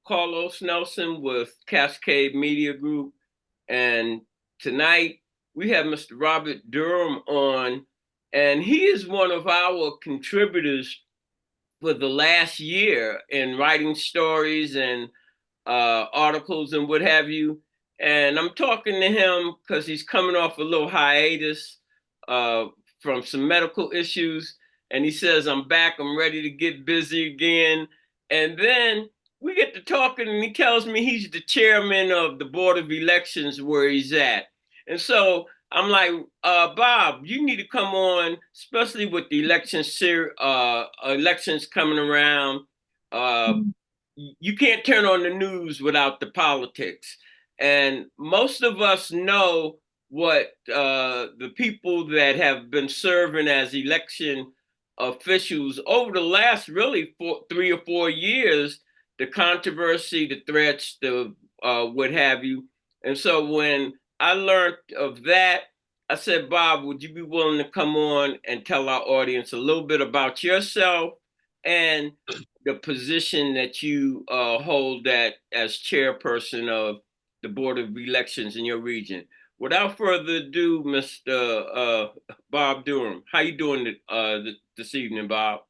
Carlos Nelson with Cascade Media Group, and tonight we have Mr. Robert Durham on, and he is one of our contributors for the last year in writing stories and articles and what have you. And I'm talking to him because he's coming off a little hiatus uh, from some medical issues. And he says, I'm back, I'm ready to get busy again. And then we get to talking, and he tells me he's the chairman of the Board of Elections where he's at. And so I'm like, Bob, you need to come on, especially with the elections coming around. You can't turn on the news without the politics. And most of us know what the people that have been serving as election officials over the last really 3 or 4 years, the controversy, the threats, the what have you. And so when I learned of that, I said, Bob, would you be willing to come on and tell our audience a little bit about yourself and the position that you hold that as chairperson of the Board of Elections in your region? Without further ado, Mr. Bob Durham, how you doing this evening, Bob?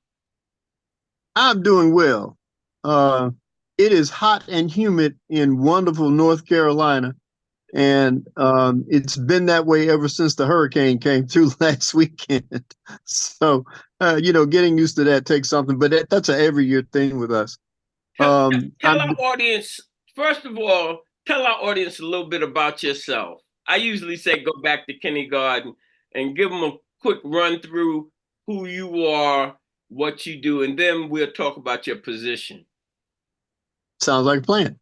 I'm doing well. Uh, it is hot and humid in wonderful North Carolina, and it's been that way ever since the hurricane came through last weekend. So, getting used to that takes something, but that's an every year thing with us. Tell, tell I'm our audience, first of all, tell our audience a little bit about yourself. I usually say go back to kindergarten and give them a quick run through who you are, what you do, and then we'll talk about your position. Sounds like a plan.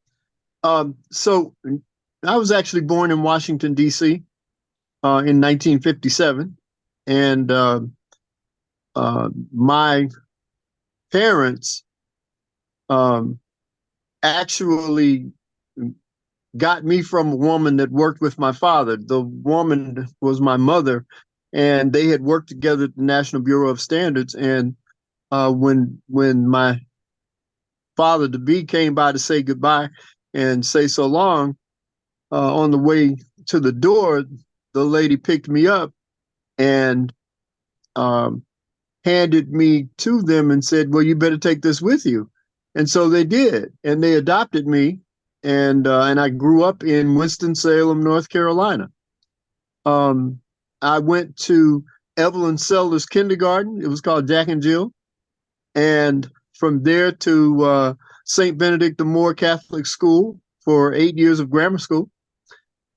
So I was actually born in Washington D.C. In 1957, and my parents um, actually got me from a woman that worked with my father. The woman was my mother, and they had worked together at the National Bureau of Standards. And when my father to be came by to say goodbye and say so long, on the way to the door, the lady picked me up and um, handed me to them and said, "Well, you better take this with you." And so they did, and they adopted me, and I grew up in Winston-Salem, North Carolina. Um, I went to Evelyn Sellers Kindergarten. It was called Jack and Jill, and from there to St. Benedict the Moore Catholic School for 8 years of grammar school.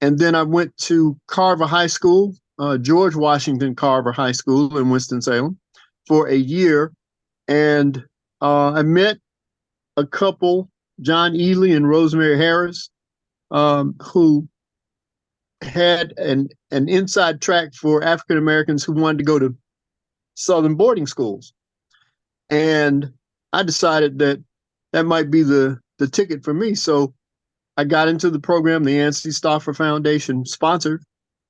And then I went to Carver High School, George Washington Carver High School in Winston-Salem for a year. And I met a couple, John Ely and Rosemary Harris, who had an inside track for African Americans who wanted to go to Southern boarding schools. And I decided that that might be the ticket for me. So I got into the program the Anstey Stauffer Foundation sponsored,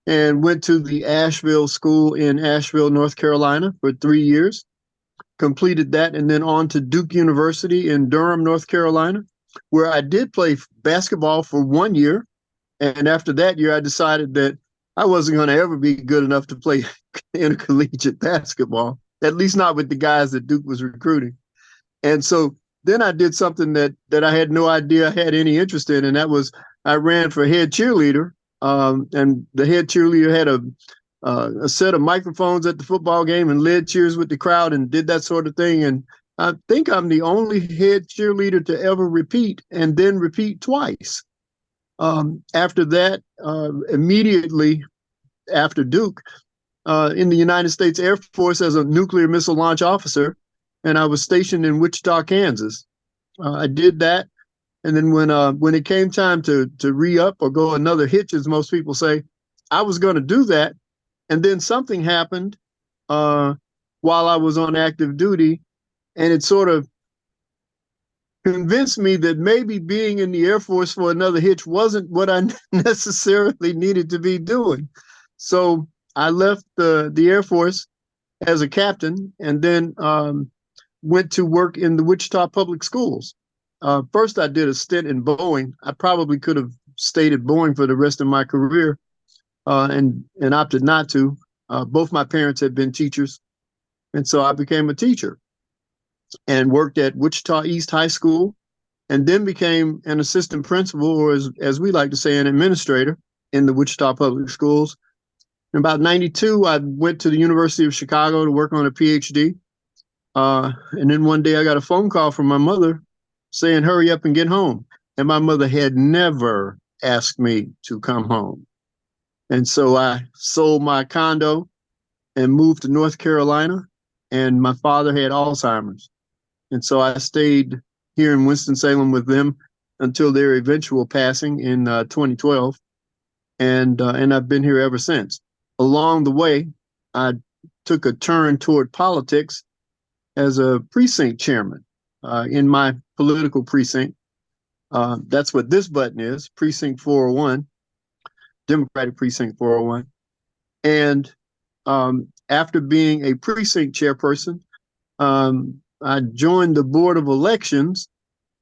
and went to the Asheville School in Asheville, North Carolina for 3 years, completed that, and then on to Duke University in Durham, North Carolina, where I did play basketball for 1 year. And after that year, I decided that I wasn't going to ever be good enough to play intercollegiate basketball, at least not with the guys that Duke was recruiting. And so then I did something that I had no idea I had any interest in, and that was I ran for head cheerleader. And the head cheerleader had a set of microphones at the football game and led cheers with the crowd and did that sort of thing. And I think I'm the only head cheerleader to ever repeat and then repeat twice. After that, immediately after Duke, in the United States Air Force as a nuclear missile launch officer, and I was stationed in Wichita, Kansas. I did that, and then when it came time to re-up or go another hitch, as most people say, I was going to do that, and then something happened while I was on active duty, and it sort of convinced me that maybe being in the Air Force for another hitch wasn't what I necessarily needed to be doing. So I left the Air Force as a captain, and then went to work in the Wichita Public Schools. first I did a stint in Boeing. I probably could have stayed at Boeing for the rest of my career, and opted not to. Both my parents had been teachers, and so I became a teacher and worked at Wichita East High School, and then became an assistant principal, or as we like to say, an administrator in the Wichita Public Schools. In about 92, I went to the University of Chicago to work on a PhD. And then one day I got a phone call from my mother saying, hurry up and get home. And my mother had never asked me to come home. And so I sold my condo and moved to North Carolina. And my father had Alzheimer's. And so I stayed here in Winston-Salem with them until their eventual passing in 2012. And I've been here ever since. Along the way, I took a turn toward politics as a precinct chairman in my political precinct. That's what this button is, Precinct 401, Democratic Precinct 401. And after being a precinct chairperson, I joined the Board of Elections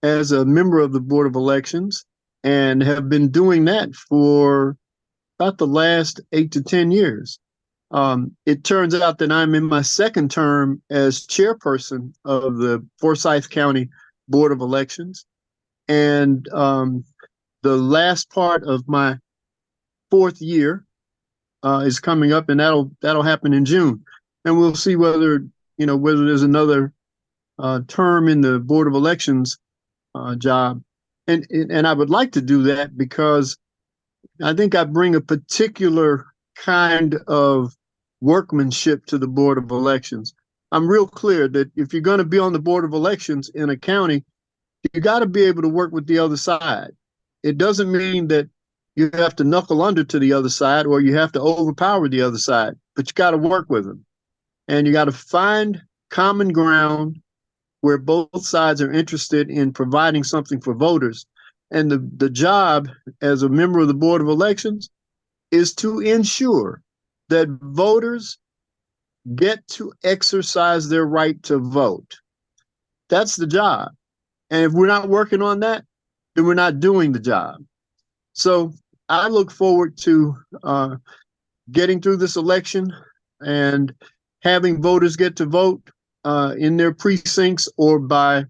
as a member of the Board of Elections and have been doing that for about the last 8 to 10 years. It turns out that I'm in my second term as chairperson of the Forsyth County Board of Elections. And the last part of my fourth year is coming up, and that'll happen in June. And we'll see whether there's another term in the Board of Elections job. And I would like to do that because I think I bring a particular kind of workmanship to the Board of Elections. I'm real clear that if you're going to be on the Board of Elections in a county, you got to be able to work with the other side. It doesn't mean that you have to knuckle under to the other side or you have to overpower the other side, but you got to work with them. And you got to find common ground where both sides are interested in providing something for voters. And the job as a member of the Board of Elections is to ensure that voters get to exercise their right to vote. That's the job. And if we're not working on that, then we're not doing the job. So I look forward to getting through this election and having voters get to vote in their precincts or by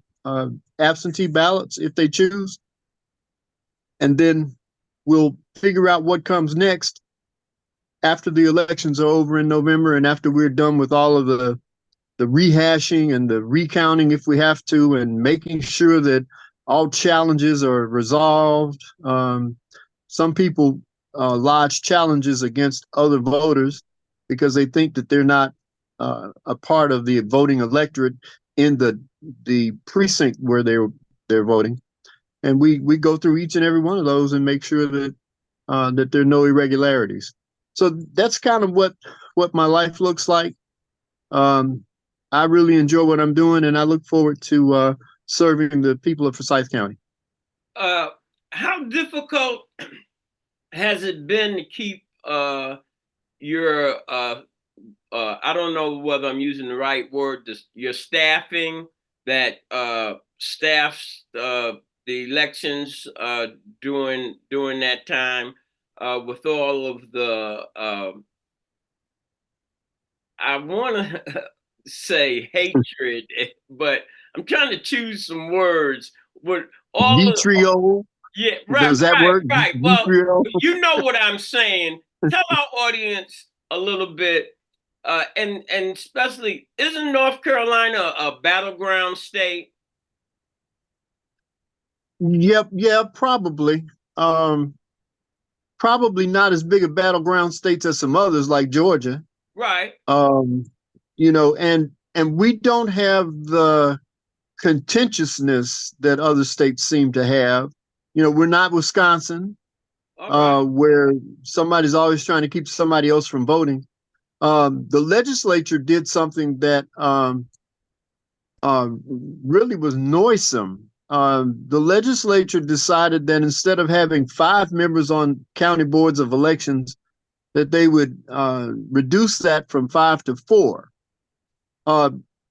absentee ballots if they choose. And then we'll figure out what comes next after the elections are over in November and after we're done with all of the rehashing and the recounting if we have to, and making sure that all challenges are resolved. Some people lodge challenges against other voters because they think that they're not a part of the voting electorate in the precinct where they're voting. And we go through each and every one of those and make sure that that there are no irregularities. So that's kind of what my life looks like. I really enjoy what I'm doing, and I look forward to serving the people of Forsyth County. How difficult has it been to keep your I don't know whether I'm using the right word, your staffing that staffs the elections during that time with all of the I want to say hatred, but I'm trying to choose some words. With all Vitriol. Yeah, right, Does that work? right. Well, you know what I'm saying. Tell our audience a little bit, and especially, isn't North Carolina a battleground state? Yep, yeah, probably. Probably not as big a battleground states as some others like Georgia. Right. And we don't have the contentiousness that other states seem to have. We're not Wisconsin, where somebody's always trying to keep somebody else from voting. The legislature did something that really was noisome. The legislature decided that instead of having 5 members on county boards of elections, that they would reduce that from 5 to 4.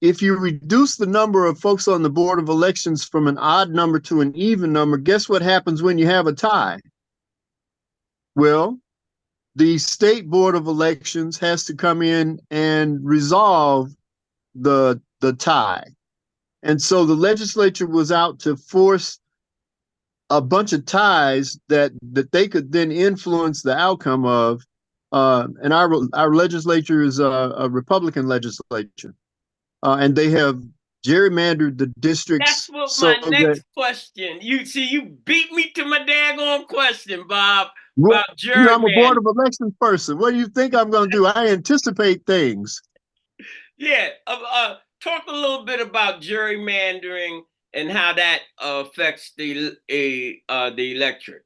if you reduce the number of folks on the Board of Elections from an odd number to an even number, guess what happens when you have a tie? Well, the state Board of Elections has to come in and resolve the tie. And so the legislature was out to force a bunch of ties that they could then influence the outcome of. And our legislature is a Republican legislature, and they have gerrymandered the districts. That's what So my that next question. You see, you beat me to my daggone question, Bob, well, about I'm a Board gerrymandering. of Elections person. What do you think I'm going to do? I anticipate things. Yeah, talk a little bit about gerrymandering and how that affects the electorate.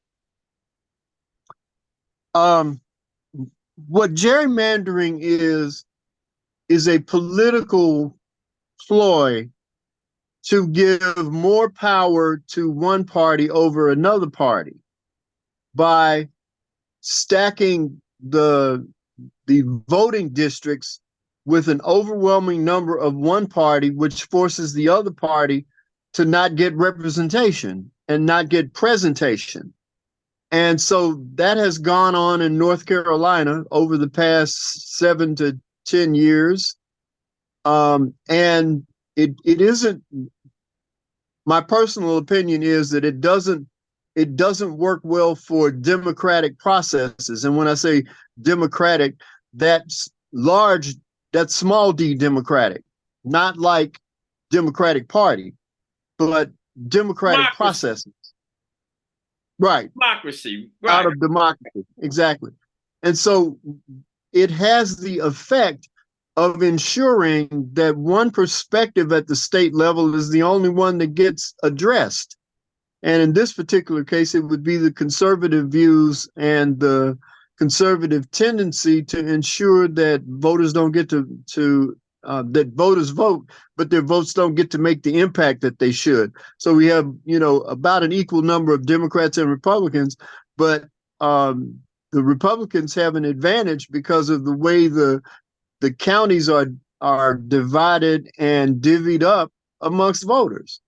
What gerrymandering is a political ploy to give more power to one party over another party by stacking the voting districts with an overwhelming number of one party, which forces the other party to not get representation and not get presentation. And so that has gone on in North Carolina over the past 7 to 10 years. And it isn't, my personal opinion is that it doesn't work well for democratic processes. And when I say democratic, that's small d democratic, not like Democratic Party, but democratic processes. Right. Democracy. Right. Out of democracy. Exactly. And so it has the effect of ensuring that one perspective at the state level is the only one that gets addressed. And in this particular case, it would be the conservative views and the conservative tendency to ensure that voters don't get that voters vote, but their votes don't get to make the impact that they should. So we have, about an equal number of Democrats and Republicans, but the Republicans have an advantage because of the way the counties are divided and divvied up amongst voters.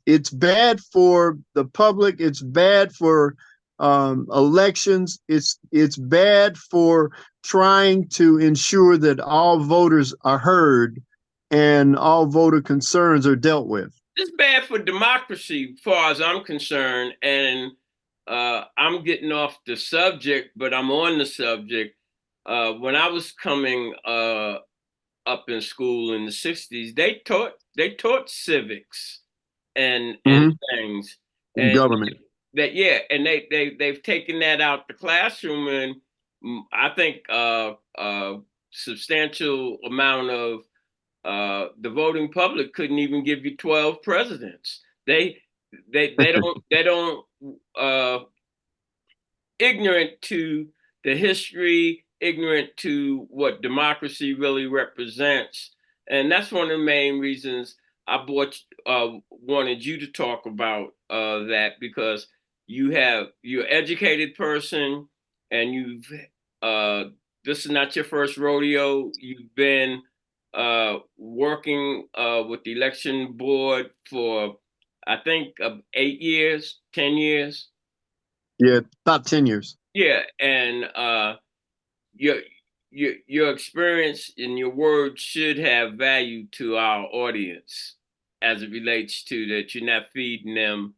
It's bad for the public. It's bad for elections. It's bad for trying to ensure that all voters are heard and all voter concerns are dealt with. It's bad for democracy, as far as I'm concerned. And I'm getting off the subject, but I'm on the subject. When I was coming up in school in the 60s, they taught civics and things and government. They've taken that out the classroom, and I think substantial amount of the voting public couldn't even give you 12 presidents. They don't ignorant to the history, ignorant to what democracy really represents. And that's one of the main reasons I wanted you to talk about that, because you're an educated person, and this is not your first rodeo. You've been working with the election board for, I think, 8 years, 10 years. Yeah, about 10 years. Yeah, and your experience and your words should have value to our audience as it relates to that you're not feeding them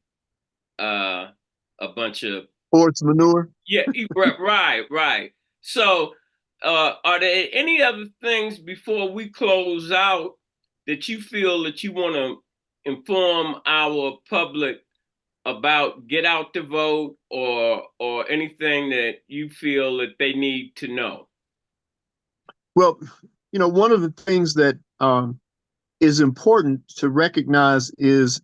a bunch of horse manure. Yeah, right. So, are there any other things before we close out that you feel that you want to inform our public about, get out to vote, or anything that you feel that they need to know? Well, one of the things that is important to recognize is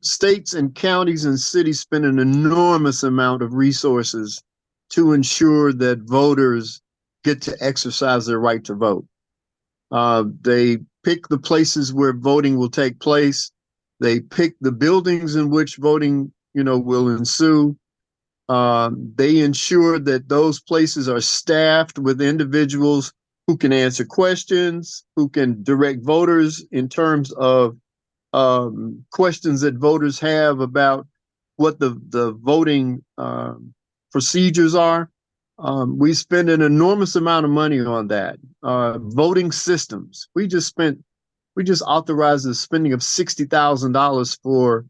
states and counties and cities spend an enormous amount of resources to ensure that voters get to exercise their right to vote. They pick the places where voting will take place. They pick the buildings in which voting, will ensue. They ensure that those places are staffed with individuals who can answer questions, who can direct voters in terms of questions that voters have about what the voting procedures are. We spend an enormous amount of money on that. Voting systems. We just authorized the spending of $60,000 for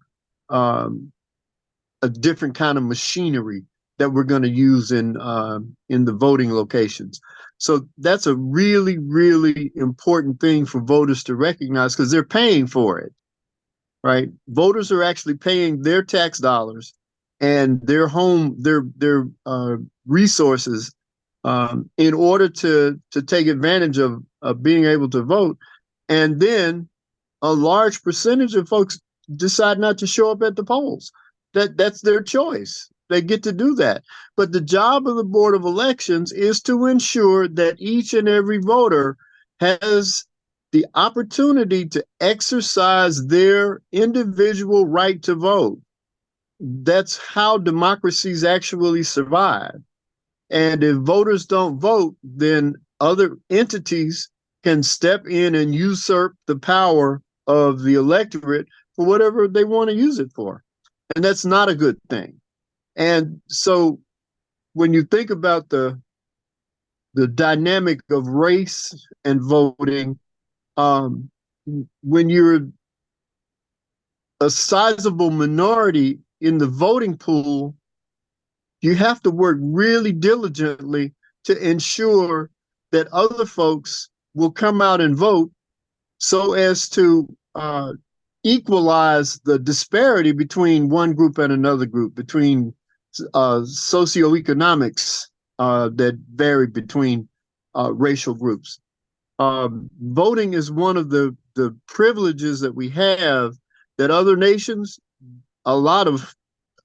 a different kind of machinery that we're going to use in the voting locations. So that's a really, really important thing for voters to recognize because they're paying for it, right? Voters are actually paying their tax dollars and their resources in order to take advantage of being able to vote. And then a large percentage of folks decide not to show up at the polls. That's their choice. They get to do that. But the job of the Board of Elections is to ensure that each and every voter has the opportunity to exercise their individual right to vote. That's how democracies actually survive. And if voters don't vote, then other entities can step in and usurp the power of the electorate for whatever they want to use it for. And that's not a good thing. And so when you think about the dynamic of race and voting, when you're a sizable minority in the voting pool, you have to work really diligently to ensure that other folks will come out and vote so as to equalize the disparity between one group and another group, between socioeconomics that vary between racial groups. Voting is one of the privileges that we have that a lot of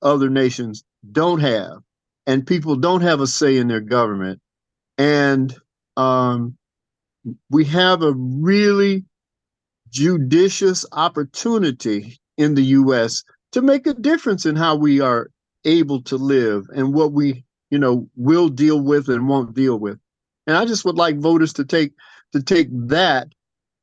other nations don't have, and people don't have a say in their government. And we have a really judicious opportunity in the US to make a difference in how we are able to live and what we, will deal with and won't deal with. And I just would like voters to take that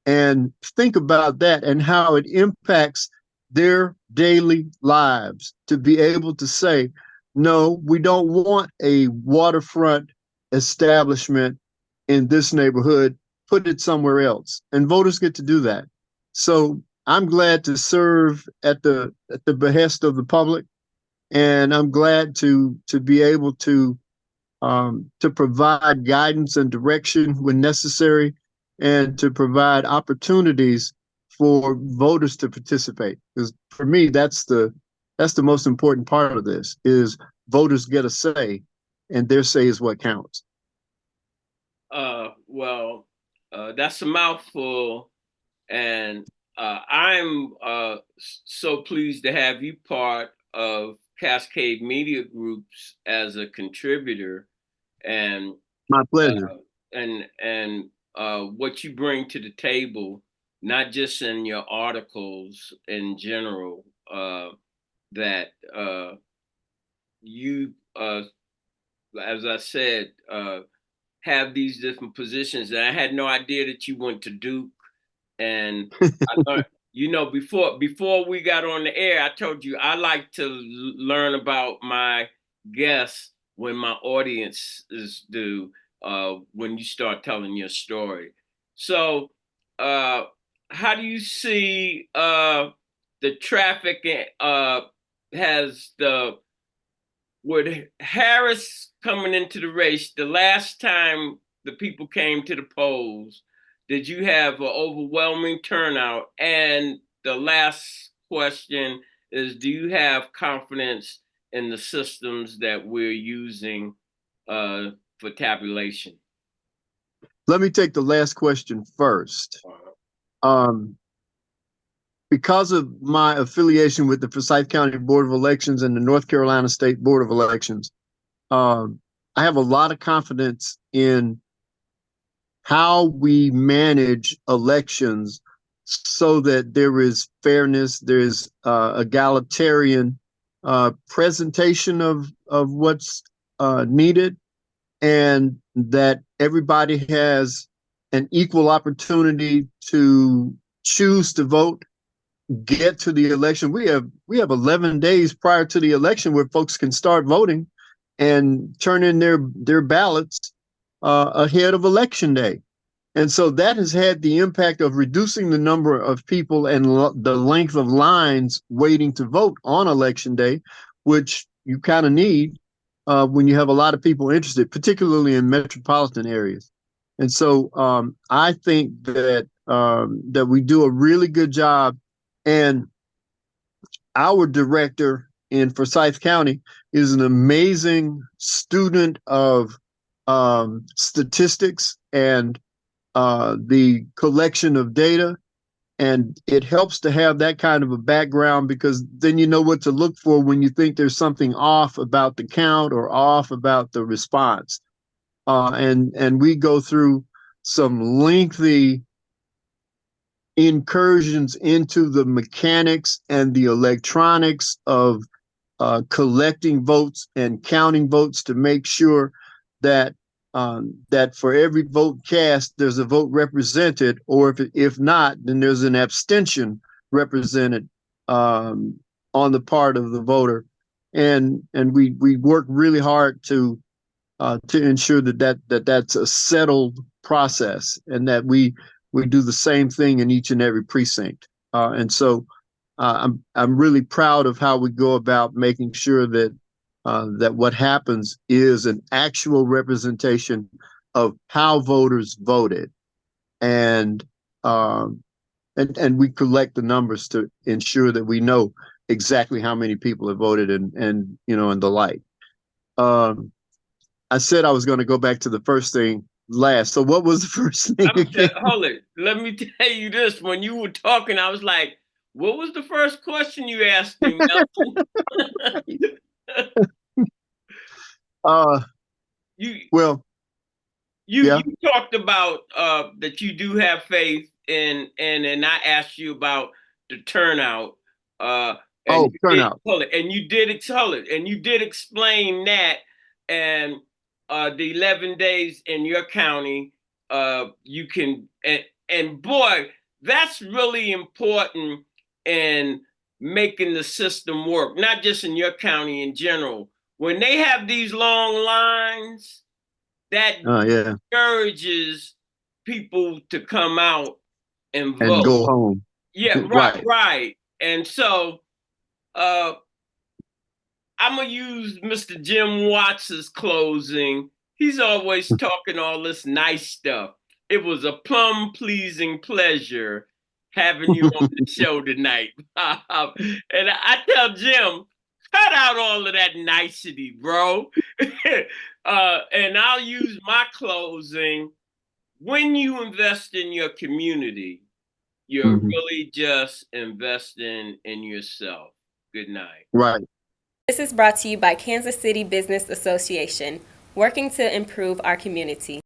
and think about that and how it impacts their daily lives, to be able to say, no, we don't want a waterfront establishment in this neighborhood, put it somewhere else. And voters get to do that. So I'm glad to serve at the behest of the public, and I'm glad to be able to provide guidance and direction when necessary, and to provide opportunities for voters to participate. Because for me, that's the most important part of this: is voters get a say, and their say is what counts. That's a mouthful, and I'm so pleased to have you part of Cascade Media Groups as a contributor, and My pleasure. What you bring to the table, not just in your articles in general, that you, as I said, have these different positions. And I had no idea that you went to Duke. And I learned, before we got on the air, I told you I like to learn about my guests when my audiences do, when you start telling your story. So, how do you see the traffic has with Harris coming into the race? The last time the people came to the polls, did you have an overwhelming turnout? And the last question is, do you have confidence in the systems that we're using for tabulation? Let me take the last question first. Because of my affiliation with the Forsyth County Board of Elections and the North Carolina State Board of Elections, I have a lot of confidence in how we manage elections so that there is fairness, there is egalitarian presentation of what's needed, and that everybody has an equal opportunity to choose to vote, get to the election. We have 11 days prior to the election where folks can start voting and turn in their ballots ahead of election day. And so that has had the impact of reducing the number of people and the length of lines waiting to vote on election day, which you kind of need when you have a lot of people interested, particularly in metropolitan areas. And so I think that that we do a really good job. And our director in Forsyth County is an amazing student of statistics and the collection of data. And it helps to have that kind of a background, because then you know what to look for when you think there's something off about the count or off about the response. And we go through some lengthy incursions into the mechanics and the electronics of collecting votes and counting votes to make sure that that for every vote cast, there's a vote represented, or if not, then there's an abstention represented on the part of the voter. And we work really hard to ensure that's a settled process, and that we do the same thing in each and every precinct. And so I'm really proud of how we go about making sure that that what happens is an actual representation of how voters voted, and we collect the numbers to ensure that we know exactly how many people have voted, and you know, and the like. I said I was going to go back to the first thing last. So what was the first thing again? Hold it. Let me tell you this. When you were talking, I was like, what was the first question you asked me, Melton? Well, you talked about that you do have faith in, and I asked you about the turnout. Turnout. And you did explain that, and the 11 days in your county, you can, and boy, that's really important in making the system work, not just in your county, in general. When they have these long lines, that encourages people to come out and vote. And go home. Yeah, right. And so I'm going to use Mr. Jim Watts' closing. He's always talking all this nice stuff. It was a plum-pleasing pleasure having you on the show tonight. And I tell Jim, cut out all of that nicety, bro. And I'll use my closing. When you invest in your community, you're really just investing in yourself. Good night. Right. This is brought to you by Kansas City Business Association, working to improve our community.